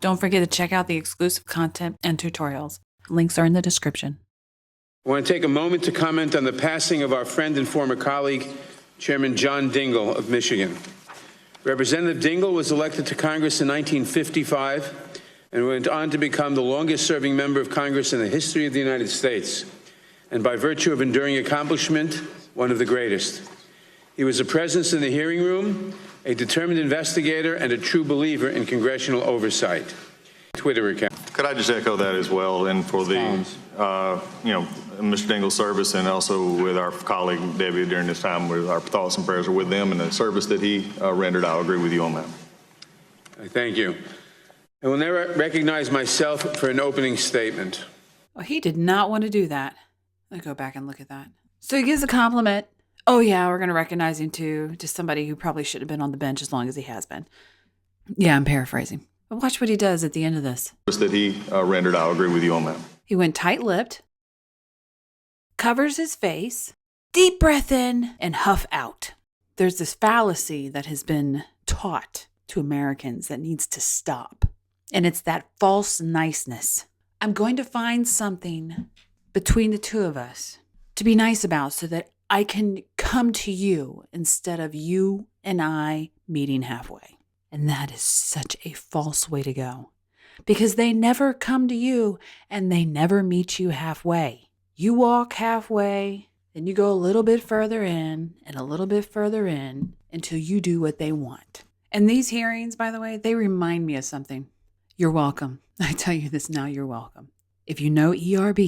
Don't forget to check out the exclusive content and tutorials. Links are in the description. I want to take a moment to comment on the passing of our friend and former colleague, Chairman John Dingell of Michigan. Representative Dingell was elected to Congress in 1955 and went on to become the longest-serving member of Congress in the history of the United States, and by virtue of enduring accomplishment, one of the greatest. He was a presence in the hearing room, a determined investigator, and a true believer in congressional oversight. Twitter account. Could I just echo that as well, and for the, Mr. Dingell's service, and also with our colleague Debbie during this time, with our thoughts and prayers are with them and the service that he rendered. I'll agree with you on that. Thank you. I will now recognize myself for an opening statement. Well, he did not want to do that. Let's go back and look at that. So he gives a compliment. Oh yeah, we're going to recognize him too, to somebody who probably should have been on the bench as long as he has been. Yeah, I'm paraphrasing. But watch what he does at the end of this. That he rendered, I'll agree with you on that. He went tight-lipped, covers his face, deep breath in, and huff out. There's this fallacy that has been taught to Americans that needs to stop. And it's that false niceness. I'm going to find something between the two of us to be nice about so that I can come to you instead of you and I meeting halfway. And that is such a false way to go, because they never come to you and they never meet you halfway. You walk halfway, then you go a little bit further in and a little bit further in until you do what they want. And these hearings, by the way, they remind me of something. You're welcome. I tell you this now, you're welcome. If you know ERB,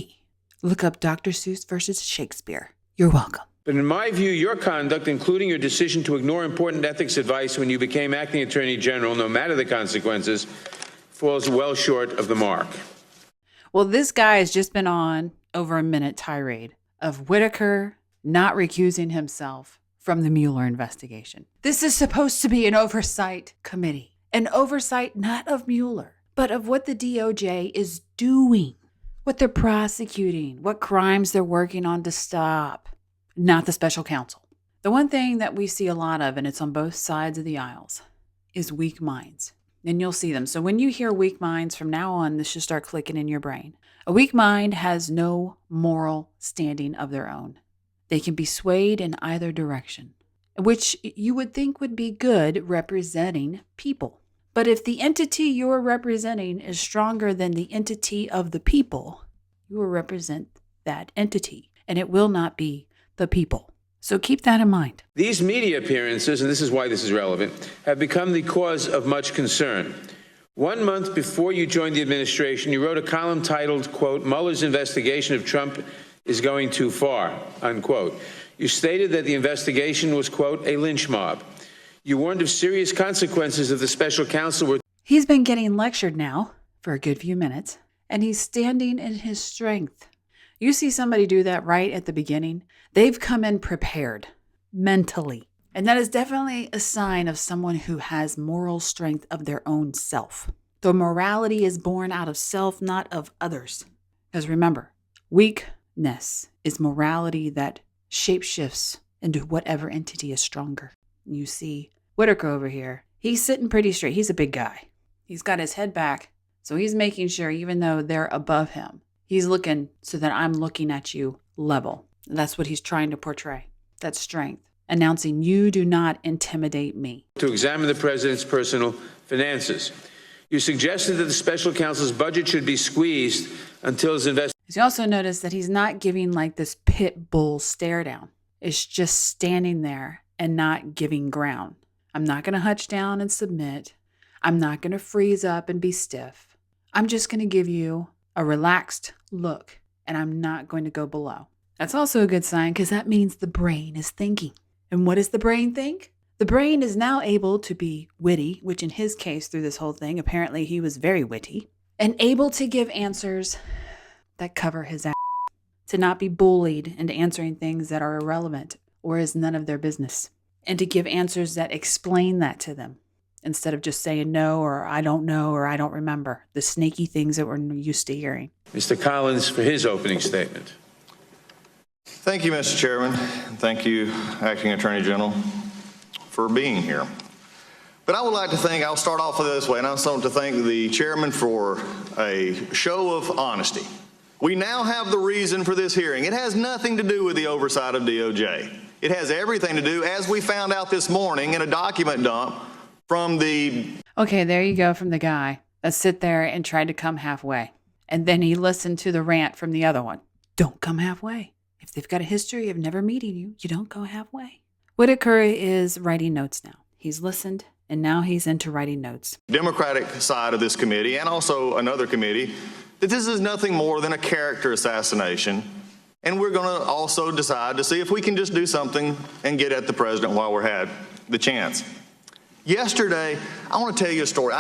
look up Dr. Seuss versus Shakespeare. You're welcome. But in my view, your conduct, including your decision to ignore important ethics advice when you became acting attorney general, no matter the consequences, falls well short of the mark. Well, this guy has just been on over a minute tirade of Whitaker not recusing himself from the Mueller investigation. This is supposed to be an oversight committee, an oversight not of Mueller, but of what the DOJ is doing, what they're prosecuting, what crimes they're working on to stop. Not the special counsel. The one thing that we see a lot of, and it's on both sides of the aisles, is weak minds. And you'll see them. So when you hear weak minds, from now on, this should start clicking in your brain. A weak mind has no moral standing of their own. They can be swayed in either direction, which you would think would be good representing people. But if the entity you're representing is stronger than the entity of the people, you will represent that entity, and it will not be the people. So keep that in mind. These media appearances, and this is why this is relevant, have become the cause of much concern. 1 month before you joined the administration, you wrote a column titled, quote, "Mueller's investigation of Trump is going too far," unquote. You stated that the investigation was, quote, "a lynch mob." You warned of serious consequences if the special counsel were... He's been getting lectured now for a good few minutes, and he's standing in his strength. You see somebody do that right at the beginning, they've come in prepared mentally. And that is definitely a sign of someone who has moral strength of their own self. The morality is born out of self, not of others. Because remember, weakness is morality that shapeshifts into whatever entity is stronger. You see Whitaker over here, he's sitting pretty straight. He's a big guy. He's got his head back, so he's making sure even though they're above him, he's looking so that I'm looking at you level. That's what he's trying to portray. That strength. Announcing, you do not intimidate me. To examine the president's personal finances. You suggested that the special counsel's budget should be squeezed until his investigation. You also notice that he's not giving like this pit bull stare down. It's just standing there and not giving ground. I'm not going to hutch down and submit. I'm not going to freeze up and be stiff. I'm just going to give you a relaxed look, and I'm not going to go below. That's also a good sign, because that means the brain is thinking. And what does the brain think? The brain is now able to be witty, which in his case through this whole thing, apparently he was very witty, and able to give answers that cover his ass, to not be bullied into answering things that are irrelevant or is none of their business, and to give answers that explain that to them instead of just saying no or I don't know or I don't remember, the snaky things that we're used to hearing. Mr. Collins for his opening statement. Thank you, Mr. Chairman. Thank you, Acting Attorney General, for being here. But I would like to think, I'll start off with it this way, and I also want to thank the chairman for a show of honesty. We now have the reason for this hearing. It has nothing to do with the oversight of DOJ. It has everything to do, as we found out this morning in a document dump from the... Okay, there you go from the guy that sit there and tried to come halfway. And then he listened to the rant from the other one. Don't come halfway. If they've got a history of never meeting you, you don't go halfway. Whitaker is writing notes now. He's listened, and now he's into writing notes. Democratic side of this committee, and also another committee, that this is nothing more than a character assassination. And we're going to also decide to see if we can just do something and get at the president while we're had the chance. Yesterday, I want to tell you a story.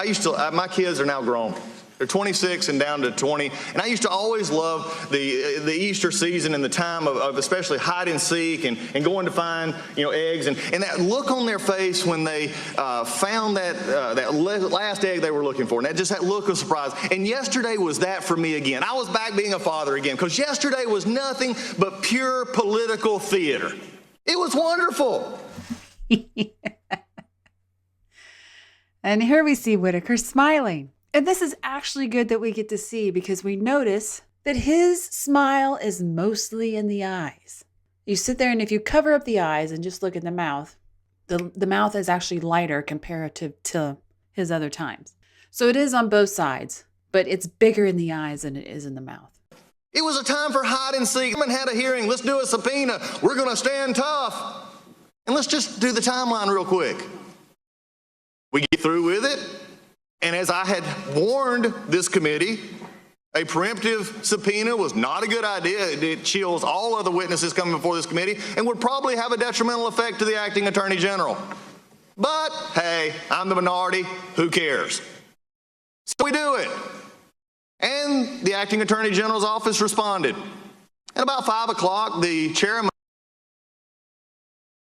My kids are now grown. They're 26 and down to 20. And I used to always love the Easter season and the time of especially hide and seek and going to find, eggs. And that look on their face when they found that last egg they were looking for. And that look of surprise. And yesterday was that for me again. I was back being a father again, because yesterday was nothing but pure political theater. It was wonderful. And here we see Whitaker smiling. And this is actually good that we get to see, because we notice that his smile is mostly in the eyes. You sit there, and if you cover up the eyes and just look at the mouth is actually lighter comparative to his other times. So it is on both sides, but it's bigger in the eyes than it is in the mouth. It was a time for hide and seek. We had a hearing. Let's do a subpoena. We're going to stand tough. And let's just do the timeline real quick. We get through with it. And as I had warned this committee, a preemptive subpoena was not a good idea. It chills all other witnesses coming before this committee and would probably have a detrimental effect to the acting attorney general. But hey, I'm the minority. Who cares? So we do it. And the acting attorney general's office responded. At about 5 o'clock, the chairman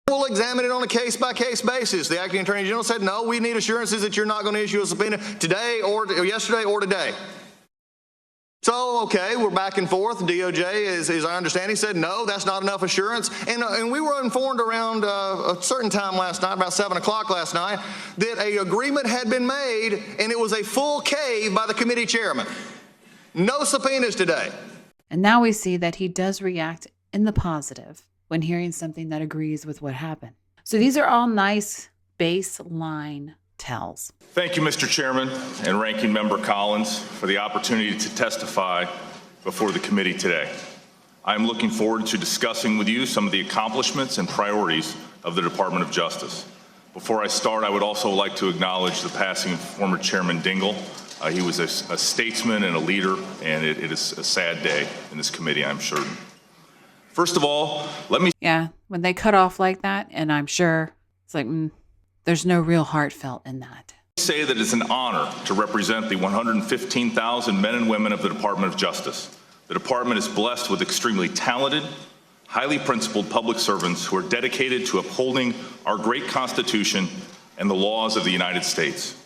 will examine it on a case-by-case basis. The acting attorney general said, no, we need assurances that you're not going to issue a subpoena today or yesterday or today. So, okay, we're back and forth. DOJ, as I understand, he said, no, that's not enough assurance. And we were informed around a certain time last night, about 7 o'clock last night, that an agreement had been made, and it was a full cave by the committee chairman. No subpoenas today. And now we see that he does react in the positive when hearing something that agrees with what happened. So these are all nice baseline tells. Thank you, Mr. Chairman and Ranking Member Collins, for the opportunity to testify before the committee today. I am looking forward to discussing with you some of the accomplishments and priorities of the Department of Justice. Before I start, I would also like to acknowledge the passing of former Chairman Dingell. He was a statesman and a leader, and it is a sad day in this committee, I'm certain. First of all, Yeah, when they cut off like that, and I'm sure it's like, there's no real heartfelt in that. say that it's an honor to represent the 115,000 men and women of the Department of Justice. The department is blessed with extremely talented, highly principled public servants who are dedicated to upholding our great Constitution and the laws of the United States.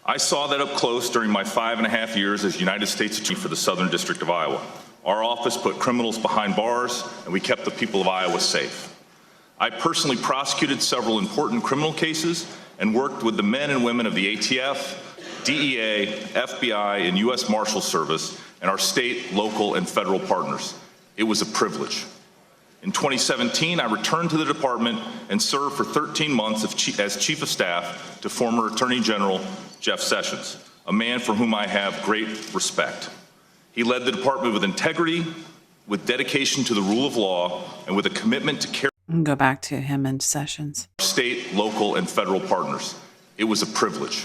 I saw that up close during my 5.5 years as United States Attorney for the Southern District of Iowa. Our office put criminals behind bars, and we kept the people of Iowa safe. I personally prosecuted several important criminal cases and worked with the men and women of the ATF, DEA, FBI, and U.S. Marshal Service, and our state, local, and federal partners. It was a privilege. In 2017, I returned to the department and served for 13 months as Chief of Staff to former Attorney General Jeff Sessions, a man for whom I have great respect. He led the department with integrity, with dedication to the rule of law, and with a commitment to care. Go back to him and Sessions. State, local, and federal partners. It was a privilege.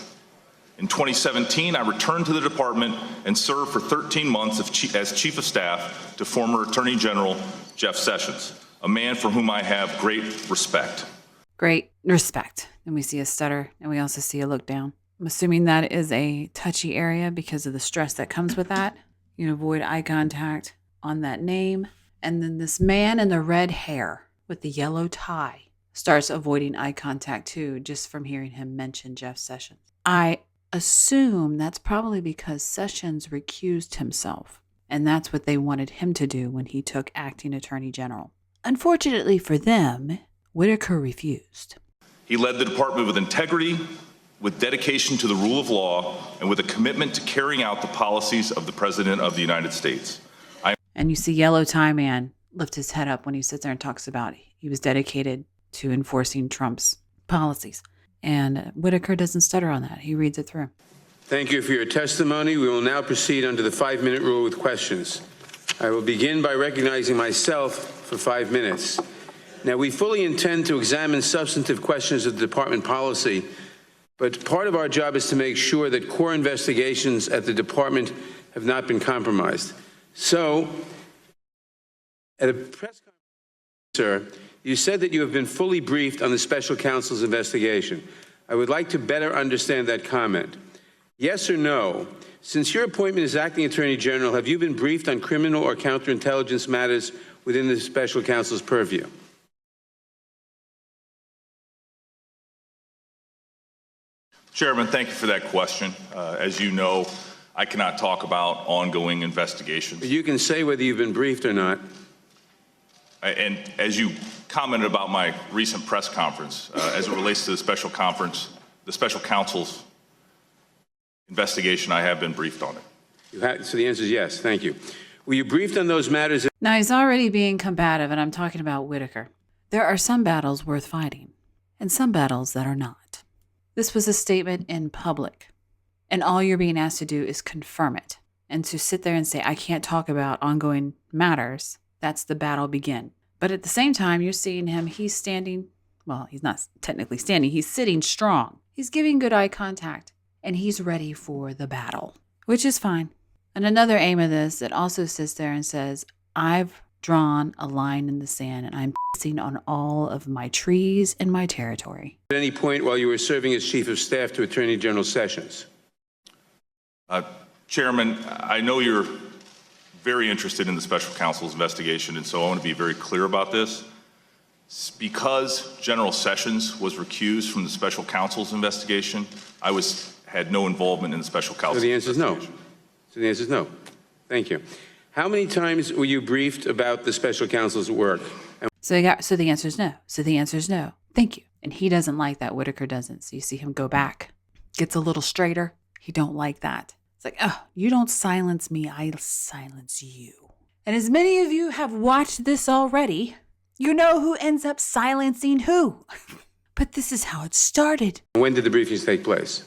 In 2017, I returned to the department and served for 13 months as Chief of Staff to former Attorney General Jeff Sessions, a man for whom I have great respect. Great respect. And we see a stutter, and we also see a look down. I'm assuming that is a touchy area because of the stress that comes with that. You can avoid eye contact on that name. And then this man in the red hair with the yellow tie starts avoiding eye contact too, just from hearing him mention Jeff Sessions. I assume that's probably because Sessions recused himself, and that's what they wanted him to do when he took acting attorney general. Unfortunately for them, Whitaker refused. He led the department with integrity, with dedication to the rule of law, and with a commitment to carrying out the policies of the President of the United States. And you see Yellow Tie Man lift his head up when he sits there and talks about he was dedicated to enforcing Trump's policies. And Whitaker doesn't stutter on that. He reads it through. Thank you for your testimony. We will now proceed under the 5-minute rule with questions. I will begin by recognizing myself for 5 minutes. Now, we fully intend to examine substantive questions of department policy, but part of our job is to make sure that core investigations at the department have not been compromised. So, at a press conference, sir, you said that you have been fully briefed on the special counsel's investigation. I would like to better understand that comment. Yes or no? Since your appointment as acting attorney general, have you been briefed on criminal or counterintelligence matters within the special counsel's purview? Chairman, thank you for that question. As you know, I cannot talk about ongoing investigations. You can say whether you've been briefed or not. And as you commented about my recent press conference, as it relates to the special counsel's investigation, I have been briefed on it. So the answer is yes. Thank you. Were you briefed on those matters? Now, he's already being combative, and I'm talking about Whitaker. There are some battles worth fighting, and some battles that are not. This was a statement in public, and all you're being asked to do is confirm it. And to sit there and say, I can't talk about ongoing matters, that's the battle begin. But at the same time, you're seeing him, he's standing, well, he's not technically standing, he's sitting strong. He's giving good eye contact, and he's ready for the battle, which is fine. And another aim of this that also sits there and says, I've drawn a line in the sand, and I'm pissing on all of my trees in my territory. At any point while you were serving as Chief of Staff to Attorney General Sessions? Chairman, I know you're very interested in the special counsel's investigation, and so I want to be very clear about this. Because General Sessions was recused from the special counsel's investigation, I had no involvement in the special counsel's investigation. So the answer is no. Thank you. How many times were you briefed about the special counsel's work? So the answer is no. So the answer is no. Thank you. And he doesn't like that. Whitaker doesn't. So you see him go back, gets a little straighter. He don't like that. It's like, oh, you don't silence me, I'll silence you. And as many of you have watched this already, you know who ends up silencing who. But this is how it started. When did the briefings take place?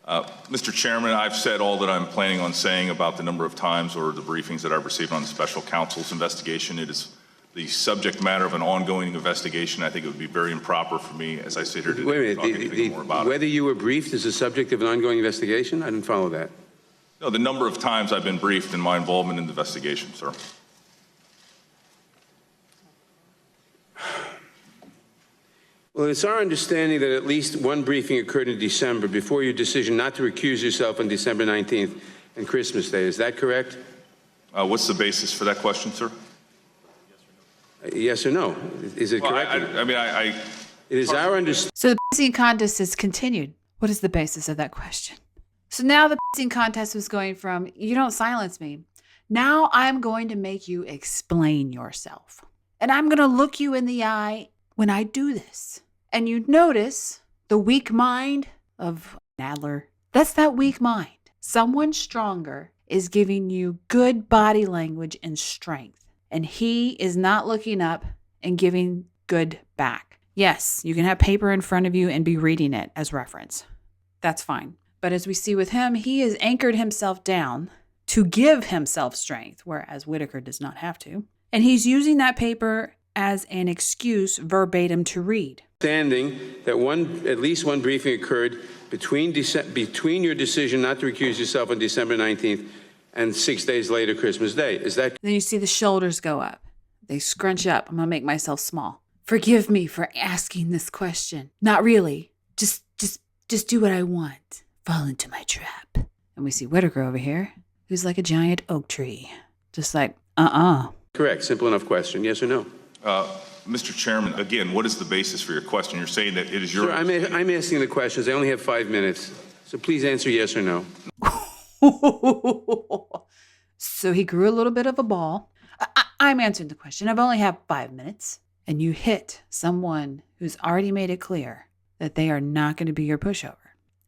Mr. Chairman, I've said all that I'm planning on saying about the number of times or the briefings that I've received on the special counsel's investigation. It is the subject matter of an ongoing investigation. I think it would be very improper for me, as I sit here today, Wait a to talk anything more about whether it. you were briefed is the subject of an ongoing investigation? I didn't follow that. No, the number of times I've been briefed in my involvement in the investigation, sir. Well, it's our understanding that at least one briefing occurred in December before your decision not to recuse yourself on December 19th and Christmas Day. Is that correct? What's the basis for that question, sir? Yes or no? Is it correct? It is our understanding. So the pissing contest is continued. What is the basis of that question? So now the pissing contest was going from, you don't silence me. Now I'm going to make you explain yourself. And I'm going to look you in the eye when I do this. And you notice the weak mind of Nadler. That's that weak mind. Someone stronger is giving you good body language and strength. And he is not looking up and giving good back. Yes, you can have paper in front of you and be reading it as reference. That's fine. But as we see with him, he has anchored himself down to give himself strength, whereas Whitaker does not have to. And he's using that paper as an excuse verbatim to read. Understanding that at least one briefing occurred between your decision not to recuse yourself on December 19th and 6 days later, Christmas Day. Is that? Then you see the shoulders go up. They scrunch up. I'm going to make myself small. Forgive me for asking this question. Not really. Just do what I want. Fall into my trap. And we see Whitaker over here, who's like a giant oak tree. Just like, Correct. Simple enough question. Yes or no? Mr. Chairman, again, what is the basis for your question? You're saying that it is your... Sir, I'm asking the questions. I only have 5 minutes. So please answer yes or no. So he grew a little bit of a ball. I'm answering the question. I've only had 5 minutes. and you hit someone who's already made it clear that they are not going to be your pushover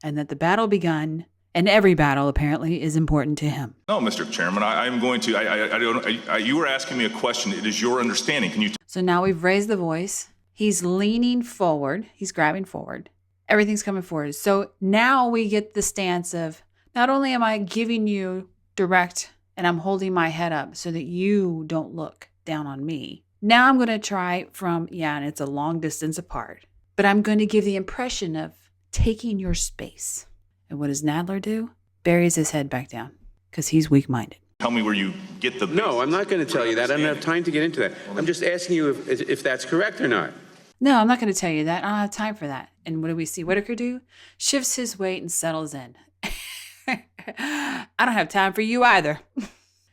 and that the battle begun, and every battle apparently is important to him. No, Mr. Chairman, I'm going to, you were asking me a question. It is your understanding. Can you? So now we've raised the voice. He's leaning forward. He's grabbing forward. Everything's coming forward. So now we get the stance of, not only am I giving you direct and I'm holding my head up so that you don't look down on me. Now I'm going to try from, and it's a long distance apart, but I'm going to give the impression of taking your space. And what does Nadler do? Buries his head back down because he's weak-minded. Tell me where you get the... No, I'm not going to tell you that. I don't have time to get into that. I'm just asking you if that's correct or not. No, I'm not going to tell you that. I don't have time for that. And what do we see Whitaker do? Shifts his weight and settles in. I don't have time for you either.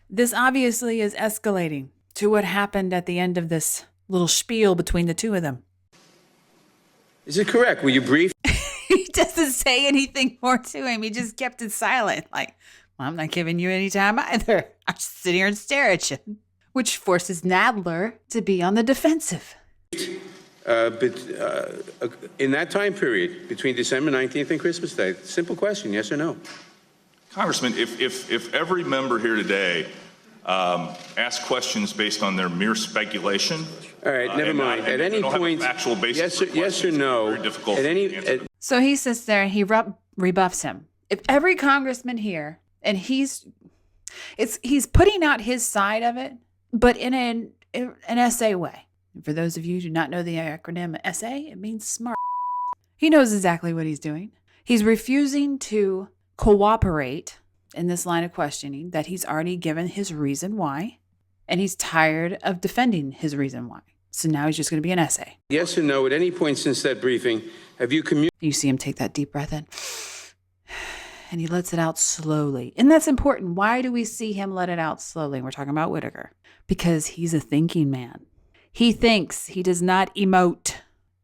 This obviously is escalating to what happened at the end of this little spiel between the two of them. Is it correct? Were you briefed? He doesn't say anything more to him. He just kept it silent. Like, well, I'm not giving you any time either. I'll just sit here and stare at you. Which forces Nadler to be on the defensive. In that time period, between December 19th and Christmas Day, simple question, yes or no? Congressman, if every member here today asks questions based on their mere speculation... All right, never mind. At any point, yes or no, very difficult at any... So he sits there and he rebuffs him. If every congressman here, and he's putting out his side of it, but in an essay way. For those of you who do not know the acronym essay, it means smart. He knows exactly what he's doing. He's refusing to cooperate in this line of questioning that he's already given his reason why, and he's tired of defending his reason why. So now he's just going to be an essay. Yes or no, at any point since that briefing, have you communicated... You see him take that deep breath in, and he lets it out slowly. And that's important. Why do we see him let it out slowly? We're talking about Whitaker. Because he's a thinking man. He thinks. He does not emote.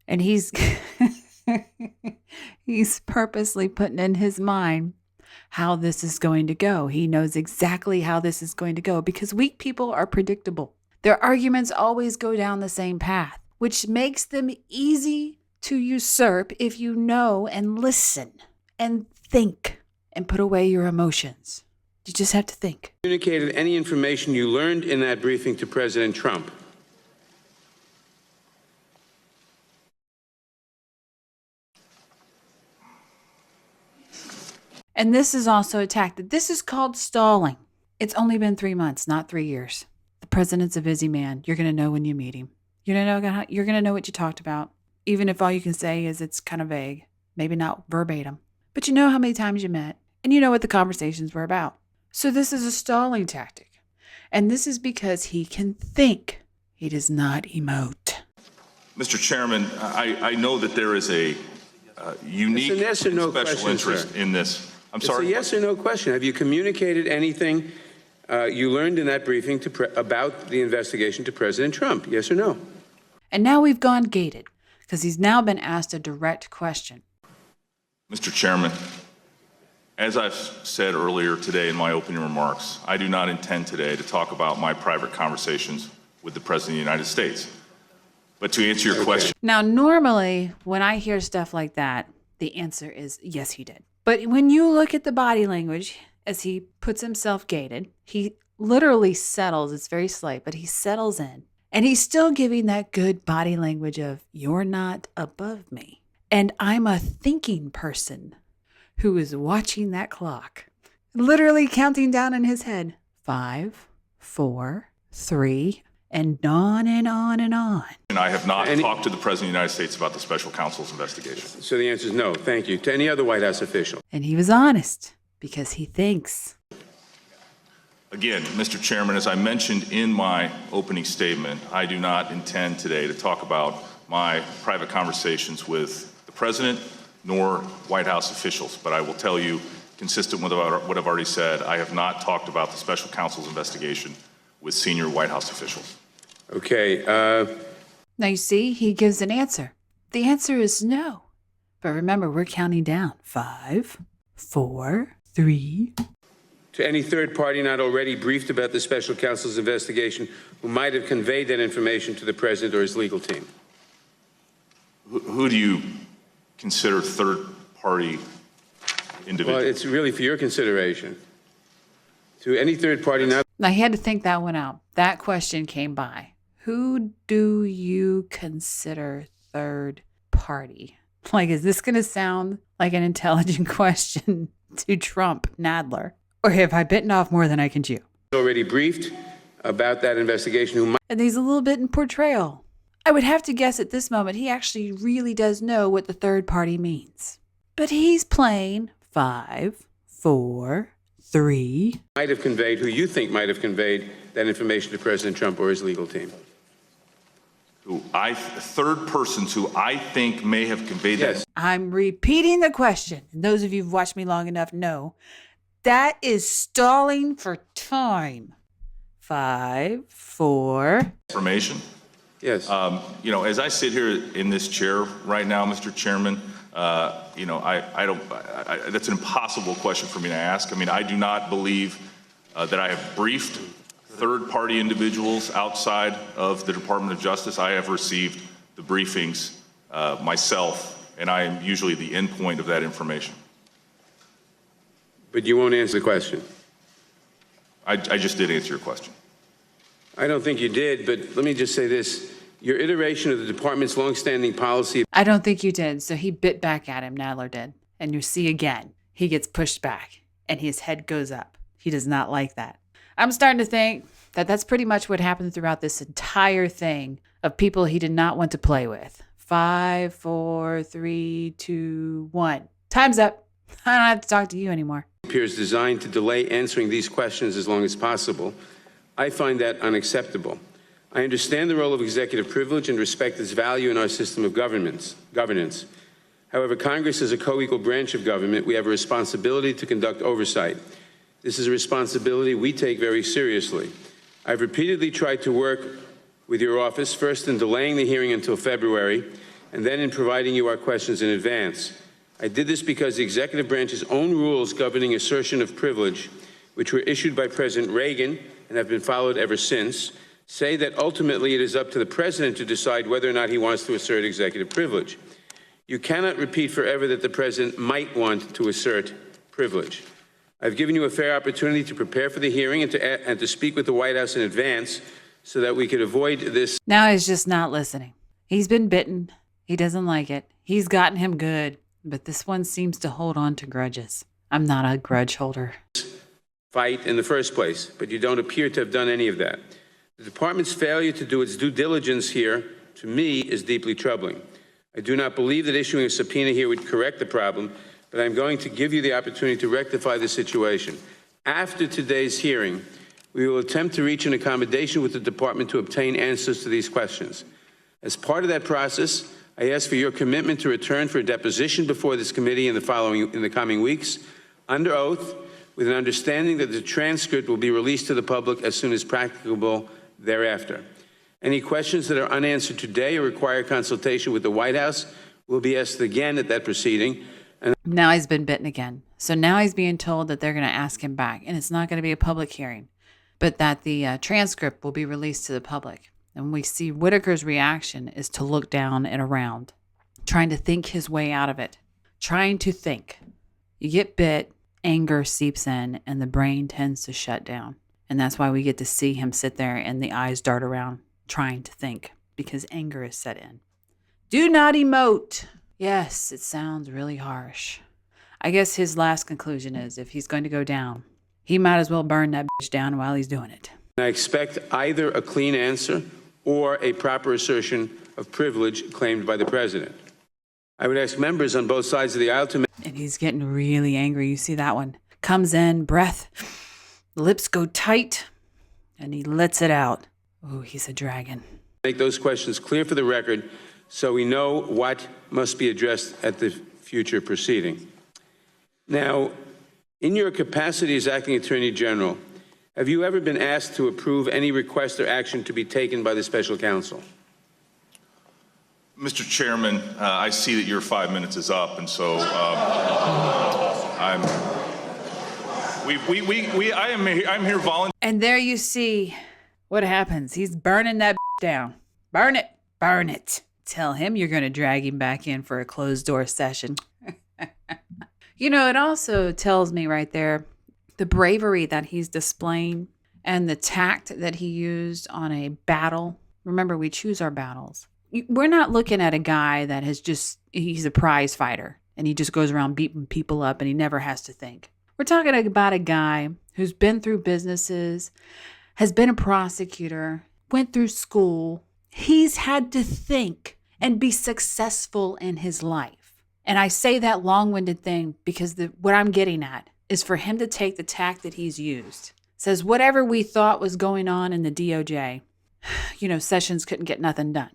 And he's purposely putting in his mind how this is going to go. He knows exactly how this is going to go because weak people are predictable. Their arguments always go down the same path, which makes them easy to usurp if you know and listen and think and put away your emotions. You just have to think. Communicated any information you learned in that briefing to President Trump? And this is also a tactic. This is called stalling. It's only been 3 months, not 3 years. The president's a busy man. You're going to know when you meet him. You're going to know what you talked about, even if all you can say is it's kind of vague, maybe not verbatim. But you know how many times you met, and you know what the conversations were about. So this is a stalling tactic. And this is because he can think. He does not emote. Mr. Chairman, I know that there is a unique It's a yes or no special question, interest sir. in this. I'm sorry. It's a yes or no question. Have you communicated anything you learned in that briefing about the investigation to President Trump? Yes or no? And now we've gone gated because he's now been asked a direct question. Mr. Chairman, as I've said earlier today in my opening remarks, I do not intend today to talk about my private conversations with the President of the United States. But to answer your question... Now, normally, when I hear stuff like that, the answer is yes, he did. But when you look at the body language as he puts himself gated, he literally settles. It's very slight, but he settles in. And he's still giving that good body language of, you're not above me. And I'm a thinking person who is watching that clock, literally counting down in his head. 5, 4, 3, and on and on and on. And I have not talked to the President of the United States about the special counsel's investigation. So the answer is no. Thank you. To any other White House official? And he was honest because he thinks. Again, Mr. Chairman, as I mentioned in my opening statement, I do not intend today to talk about my private conversations with the President nor White House officials. But I will tell you, consistent with what I've already said, I have not talked about the special counsel's investigation with senior White House officials. Okay. Now you see, he gives an answer. The answer is no. But remember, we're counting down. 5, 4, 3. To any third party not already briefed about the special counsel's investigation who might have conveyed that information to the president or his legal team? Who do you consider third-party individuals? Well, it's really for your consideration. To any third party not... Now, he had to think that one out. That question came by. Who do you consider third party? Like, is this going to sound like an intelligent question to Trump, Nadler? Or have I bitten off more than I can chew? already briefed about that investigation who might... And he's a little bit in portrayal. I would have to guess at this moment he actually really does know what the third party means. But he's playing 5, 4, 3. Might have conveyed, who you think might have conveyed that information to President Trump or his legal team. Third persons who I think may have conveyed Yes. that. I'm repeating the question. And those of you who've watched me long enough know that is stalling for time. 5, 4. Yes. Information. As I sit here in this chair right now, Mr. Chairman, that's an impossible question for me to ask. I mean, I do not believe that I have briefed third-party individuals outside of the Department of Justice. I have received the briefings myself, and I am usually the endpoint of that information. But you won't answer the question. I just did answer your question. I don't think you did, but let me just say this. Your iteration of the department's longstanding policy... I don't think you did. So he bit back at him, Nadler did. And you see again, he gets pushed back and his head goes up. He does not like that. I'm starting to think that that's pretty much what happened throughout this entire thing of people he did not want to play with. 5, 4, 3, 2, 1. Time's up. I don't have to talk to you anymore. appears designed to delay answering these questions as long as possible. I find that unacceptable. I understand the role of executive privilege and respect its value in our system of governance. However, Congress is a co-equal branch of government. We have a responsibility to conduct oversight. This is a responsibility we take very seriously. I've repeatedly tried to work with your office, first in delaying the hearing until February, and then in providing you our questions in advance. I did this because the executive branch's own rules governing assertion of privilege, which were issued by President Reagan and have been followed ever since, say that ultimately it is up to the president to decide whether or not he wants to assert executive privilege. You cannot repeat forever that the president might want to assert privilege. I've given you a fair opportunity to prepare for the hearing and to speak with the White House in advance so that we could avoid this. Now he's just not listening. He's been bitten. He doesn't like it. He's gotten him good. But this one seems to hold on to grudges. I'm not a grudge holder. Fight in the first place, but you don't appear to have done any of that. The department's failure to do its due diligence here, to me, is deeply troubling. I do not believe that issuing a subpoena here would correct the problem, but I'm going to give you the opportunity to rectify the situation. After today's hearing, we will attempt to reach an accommodation with the department to obtain answers to these questions. As part of that process, I ask for your commitment to return for a deposition before this committee in the coming weeks, under oath, with an understanding that the transcript will be released to the public as soon as practicable thereafter. Any questions that are unanswered today or require consultation with the White House will be asked again at that proceeding. And now he's been bitten again. So now he's being told that they're going to ask him back, and it's not going to be a public hearing, but that the transcript will be released to the public. And we see Whitaker's reaction is to look down and around, trying to think his way out of it, trying to think. You get bit, anger seeps in, and the brain tends to shut down. And that's why we get to see him sit there and the eyes dart around, trying to think, because anger is set in. Do not emote. Yes, it sounds really harsh. I guess his last conclusion is if he's going to go down, he might as well burn that bitch down while he's doing it. I expect either a clean answer or a proper assertion of privilege claimed by the president. I would ask members on both sides of the aisle to... And he's getting really angry. You see that one? Comes in, breath, lips go tight, and he lets it out. Oh, he's a dragon. Make those questions clear for the record so we know what must be addressed at the future proceeding. Now, in your capacity as acting Attorney General, have you ever been asked to approve any request or action to be taken by the special counsel? Mr. Chairman, I see that your 5 minutes is up, and so I'm here volunteering. And there you see what happens. He's burning that down. Burn it. Burn it. Tell him you're going to drag him back in for a closed door session. You know, it also tells me right there the bravery that he's displaying and the tact that he used on a battle. Remember, we choose our battles. We're not looking at a guy that he's a prize fighter and he just goes around beating people up and he never has to think. We're talking about a guy who's been through businesses, has been a prosecutor, went through school. He's had to think and be successful in his life. And I say that long-winded thing because what I'm getting at is for him to take the tact that he's used. Says whatever we thought was going on in the DOJ, Sessions couldn't get nothing done.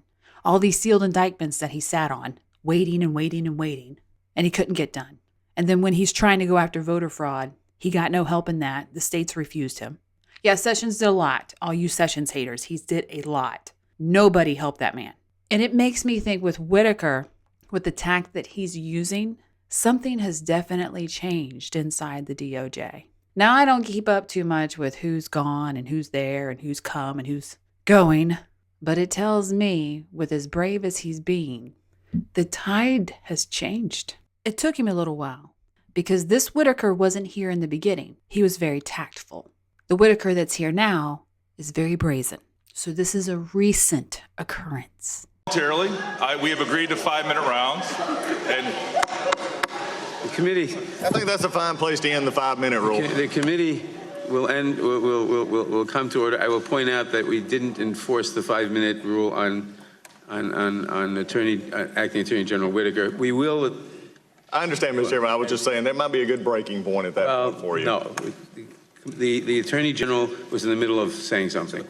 All these sealed indictments that he sat on, waiting and waiting and waiting, and he couldn't get done. And then when he's trying to go after voter fraud, he got no help in that. The states refused him. Yeah, Sessions did a lot. All you Sessions haters, he did a lot. Nobody helped that man. And it makes me think with Whitaker, with the tact that he's using, something has definitely changed inside the DOJ. Now, I don't keep up too much with who's gone and who's there and who's come and who's going, but it tells me, with as brave as he's being, the tide has changed. It took him a little while because this Whitaker wasn't here in the beginning. He was very tactful. The Whitaker that's here now is very brazen. So this is a recent occurrence. Voluntarily, we have agreed to 5-minute rounds, and The committee. I think that's a fine place to end the 5-minute rule. The committee will end. Will come to order. I will point out that we didn't enforce the 5-minute rule on Acting Attorney General Whitaker. We will. I understand, Mr. Chairman. I was just saying there might be a good breaking point at that point for you. No, the Attorney General was in the middle of saying something.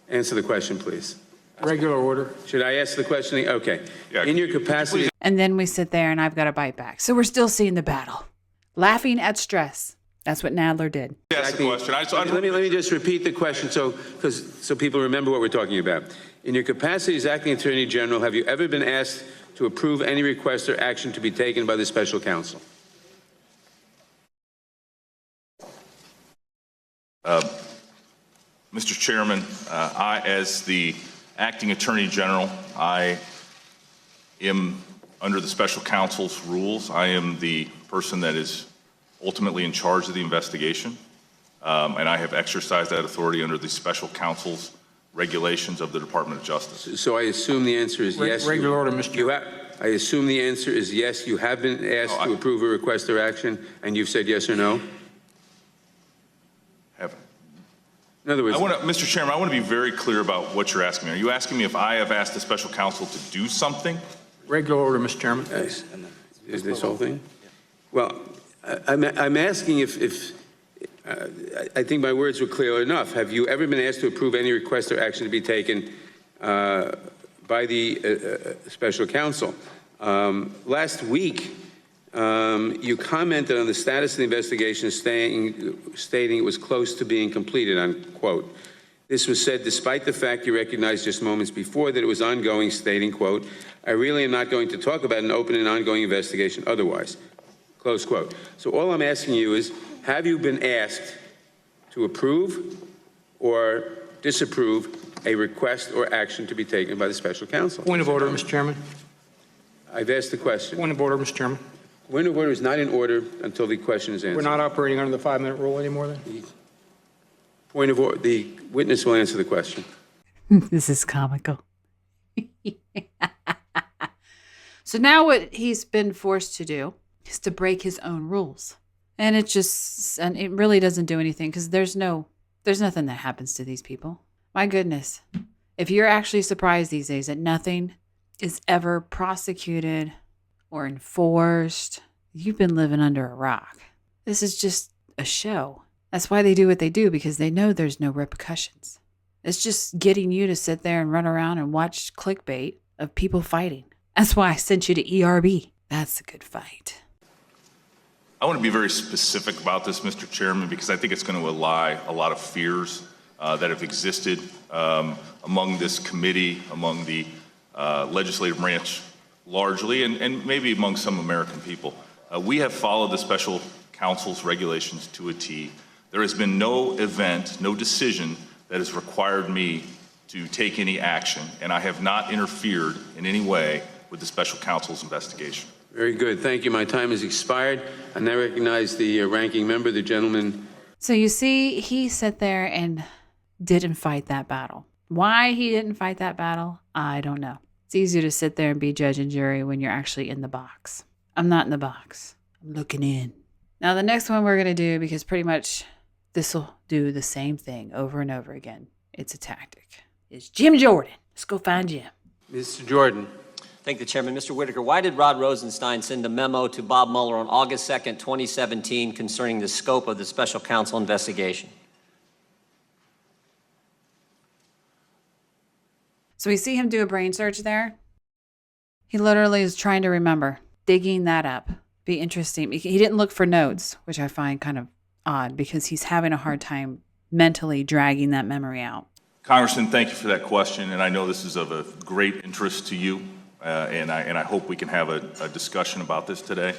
Answer the question, please. Regular order. Should I ask the question? Okay. Yeah. In your capacity. And then we sit there and I've got to bite back. So we're still seeing the battle. Laughing at stress. That's what Nadler did. ask the question. Let me just repeat the question so people remember what we're talking about. In your capacity as Acting Attorney General, have you ever been asked to approve any request or action to be taken by the special counsel? Mr. Chairman, I, as the Acting Attorney General, I am under the special counsel's rules. I am the person that is ultimately in charge of the investigation, and I have exercised that authority under the special counsel's regulations of the Department of Justice. So I assume the answer is yes. Regular order, Mr. Chairman. I assume the answer is yes. You have been asked to approve a request or action, and you've said yes or no? Haven't. In other words, Mr. Chairman, I want to be very clear about what you're asking me. Are you asking me if I have asked the special counsel to do something? Regular order, Mr. Chairman. is this whole thing? Well, I'm asking if I think my words were clear enough. Have you ever been asked to approve any request or action to be taken by the special counsel? Last week, you commented on the status of the investigation, stating it was close to being completed, unquote. This was said despite the fact you recognized just moments before that it was ongoing, stating, quote, I really am not going to talk about an open and ongoing investigation otherwise, close quote. So all I'm asking you is, have you been asked to approve or disapprove a request or action to be taken by the special counsel? Point of order, Mr. Chairman. I've asked the question. Point of order, Mr. Chairman. Point of order is not in order until the question is answered. We're not operating under the 5-minute rule anymore then? Point of order. The witness will answer the question. This is comical. So now what he's been forced to do is to break his own rules. And it really doesn't do anything because there's nothing that happens to these people. My goodness. If you're actually surprised these days that nothing is ever prosecuted or enforced, you've been living under a rock. This is just a show. That's why they do what they do, because they know there's no repercussions. It's just getting you to sit there and run around and watch clickbait of people fighting. That's why I sent you to ERB. That's a good fight. I want to be very specific about this, Mr. Chairman, because I think it's going to allay a lot of fears that have existed among this committee, among the legislative branch largely, and maybe among some American people. We have followed the special counsel's regulations to a T. There has been no event, no decision that has required me to take any action, and I have not interfered in any way with the special counsel's investigation. Very good. Thank you. My time has expired. I now recognize the ranking member, the gentleman. So you see, he sat there and didn't fight that battle. Why he didn't fight that battle, I don't know. It's easier to sit there and be judge and jury when you're actually in the box. I'm not in the box. I'm looking in. Now, the next one we're going to do, because pretty much this will do the same thing over and over again. It's a tactic. It's Jim Jordan. Let's go find Jim. Mr. Jordan. Thank the chairman. Mr. Whitaker, why did Rod Rosenstein send a memo to Bob Mueller on August 2nd, 2017 concerning the scope of the special counsel investigation? So we see him do a brain search there. He literally is trying to remember, digging that up. Be interesting. He didn't look for notes, which I find kind of odd because he's having a hard time mentally dragging that memory out. Congressman, thank you for that question, and I know this is of a great interest to you, and I hope we can have a discussion about this today.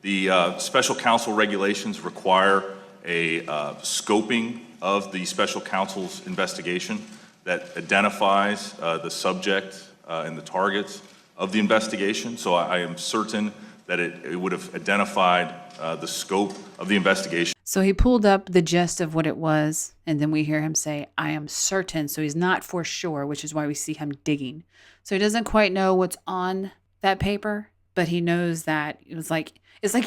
The special counsel regulations require a scoping of the special counsel's investigation that identifies the subject and the targets of the investigation. So I am certain that it would have identified the scope of the investigation. So he pulled up the gist of what it was, and then we hear him say, I am certain. So he's not for sure, which is why we see him digging. So he doesn't quite know what's on that paper, but he knows that it's like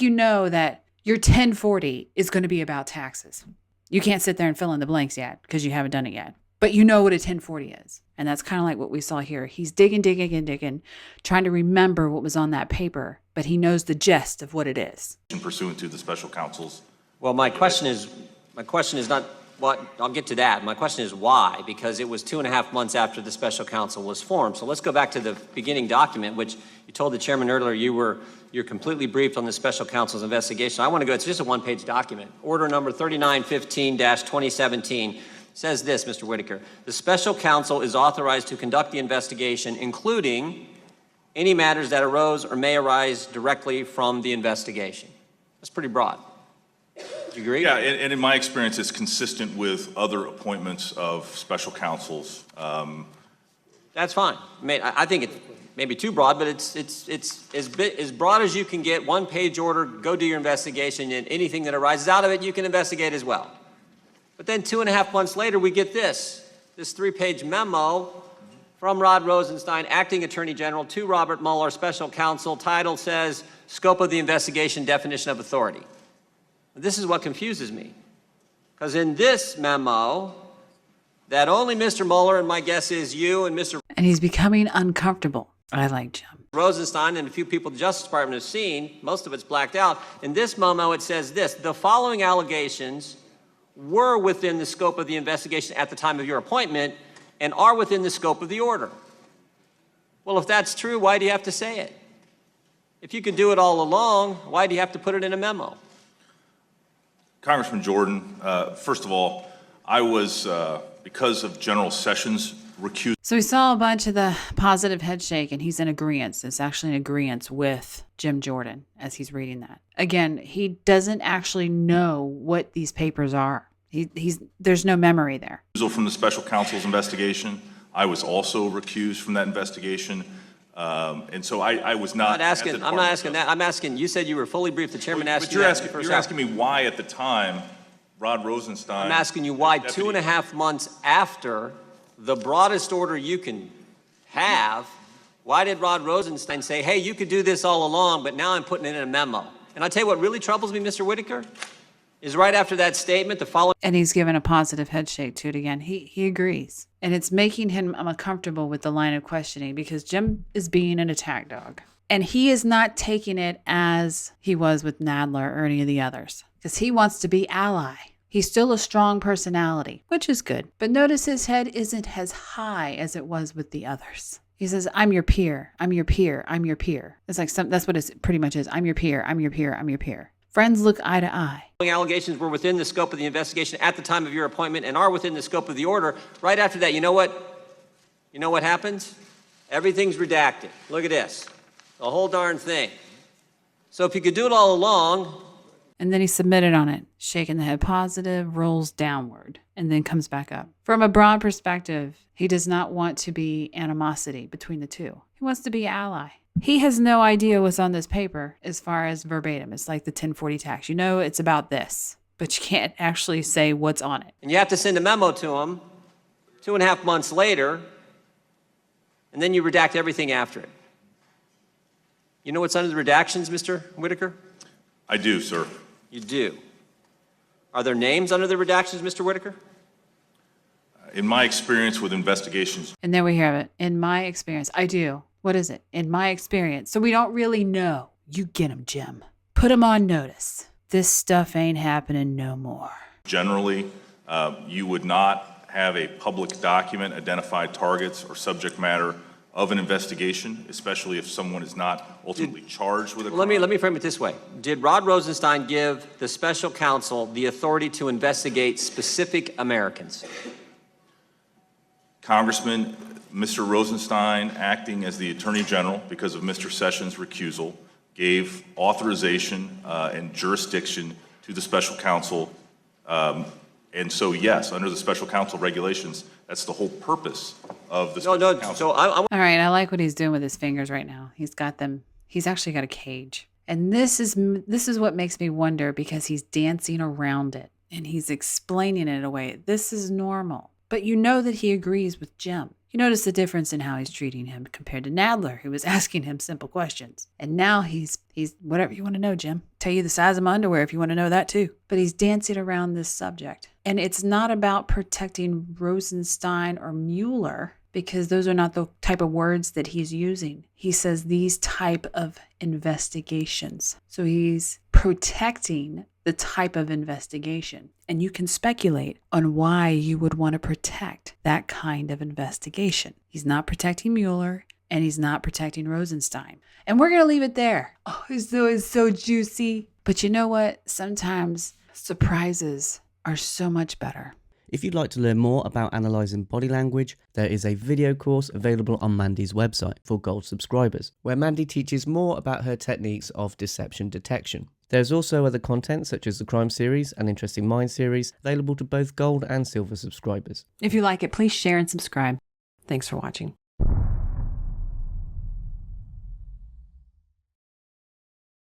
you know that your 1040 is going to be about taxes. You can't sit there and fill in the blanks yet because you haven't done it yet. But you know what a 1040 is. And that's kind of like what we saw here. He's digging, trying to remember what was on that paper, but he knows the gist of what it is. Pursuant to the special counsel's. Well, my question is not what, I'll get to that. My question is why, because it was 2.5 months after the special counsel was formed. So let's go back to the beginning document, which you told the chairman earlier you're completely briefed on the special counsel's investigation. I want to go, it's just a one-page document. Order number 3915-2017 says this, Mr. Whitaker, the special counsel is authorized to conduct the investigation, including any matters that arose or may arise directly from the investigation. That's pretty broad. Do you agree? Yeah, and in my experience, it's consistent with other appointments of special counsels. That's fine. I think it's maybe too broad, but it's as broad as you can get. One-page order, go do your investigation, and anything that arises out of it, you can investigate as well. But then 2.5 months later, we get this 3-page memo from Rod Rosenstein, Acting Attorney General, to Robert Mueller, Special Counsel. Title says, Scope of the Investigation, Definition of Authority. This is what confuses me. Because in this memo, that only Mr. Mueller, and my guess is you and Mr. And he's becoming uncomfortable. I like Jim. Rosenstein and a few people at the Justice Department have seen, most of it's blacked out. In this memo, it says this, the following allegations were within the scope of the investigation at the time of your appointment and are within the scope of the order. Well, if that's true, why do you have to say it? If you could do it all along, why do you have to put it in a memo? Congressman Jordan, first of all, I was, because of General Sessions' recusal. So we saw a bunch of the positive head shake, and he's in agreement. It's actually in agreement with Jim Jordan as he's reading that. Again, he doesn't actually know what these papers are. There's no memory there. From the special counsel's investigation, I was also recused from that investigation. And so I was not. I'm not asking that. I'm asking, you said you were fully briefed. The chairman asked you that. You're asking me why at the time Rod Rosenstein. I'm asking you why 2.5 months after the broadest order you can have, why did Rod Rosenstein say, hey, you could do this all along, but now I'm putting it in a memo? And I'll tell you what really troubles me, Mr. Whitaker, is right after that statement, the following. And he's given a positive head shake to it again. He agrees. And it's making him uncomfortable with the line of questioning because Jim is being an attack dog. And he is not taking it as he was with Nadler or any of the others because he wants to be ally. He's still a strong personality, which is good. But notice his head isn't as high as it was with the others. He says, I'm your peer. I'm your peer. I'm your peer. It's like that's what it pretty much is. I'm your peer. I'm your peer. I'm your peer. Friends look eye to eye. Allegations were within the scope of the investigation at the time of your appointment and are within the scope of the order. Right after that, you know what? You know what happens? Everything's redacted. Look at this. The whole darn thing. So if you could do it all along. And then he submitted on it, shaking the head positive, rolls downward, and then comes back up. From a broad perspective, he does not want to be animosity between the two. He wants to be ally. He has no idea what's on this paper as far as verbatim. It's like the 1040 tax. You know it's about this, but you can't actually say what's on it. And you have to send a memo to him 2.5 months later, and then you redact everything after it. You know what's under the redactions, Mr. Whitaker? I do, sir. You do. Are there names under the redactions, Mr. Whitaker? In my experience with investigations, And there we have it. In my experience, I do. What is it? In my experience. So we don't really know. You get him, Jim. Put him on notice. This stuff ain't happening no more. generally, you would not have a public document identify targets or subject matter of an investigation, especially if someone is not ultimately charged with a Well, crime. let me frame it this way. Did Rod Rosenstein give the special counsel the authority to investigate specific Americans? Congressman, Mr. Rosenstein, acting as the Attorney General because of Mr. Sessions' recusal, gave authorization and jurisdiction to the special counsel. And so, yes, under the special counsel regulations, that's the whole purpose of the special counsel. So All right, I like what he's doing with his fingers right now. He's got them. He's actually got a cage. And this is what makes me wonder, because he's dancing around it and he's explaining it away. This is normal. But you know that he agrees with Jim. You notice the difference in how he's treating him compared to Nadler, who was asking him simple questions. And now he's whatever you want to know, Jim. Tell you the size of my underwear if you want to know that too. But he's dancing around this subject. And it's not about protecting Rosenstein or Mueller, because those are not the type of words that he's using. He says these type of investigations. So he's protecting the type of investigation. And you can speculate on why you would want to protect that kind of investigation. He's not protecting Mueller, and he's not protecting Rosenstein. And we're going to leave it there. Oh, it's so juicy. But you know what? Sometimes surprises are so much better. If you'd like to learn more about analysing body language, there is a video course available on Mandy's website for Gold subscribers, where Mandy teaches more about her techniques of deception detection. There's also other content such as the Crime series and Interesting Minds series available to both Gold and Silver subscribers. If you like it, please share and subscribe. Thanks for watching.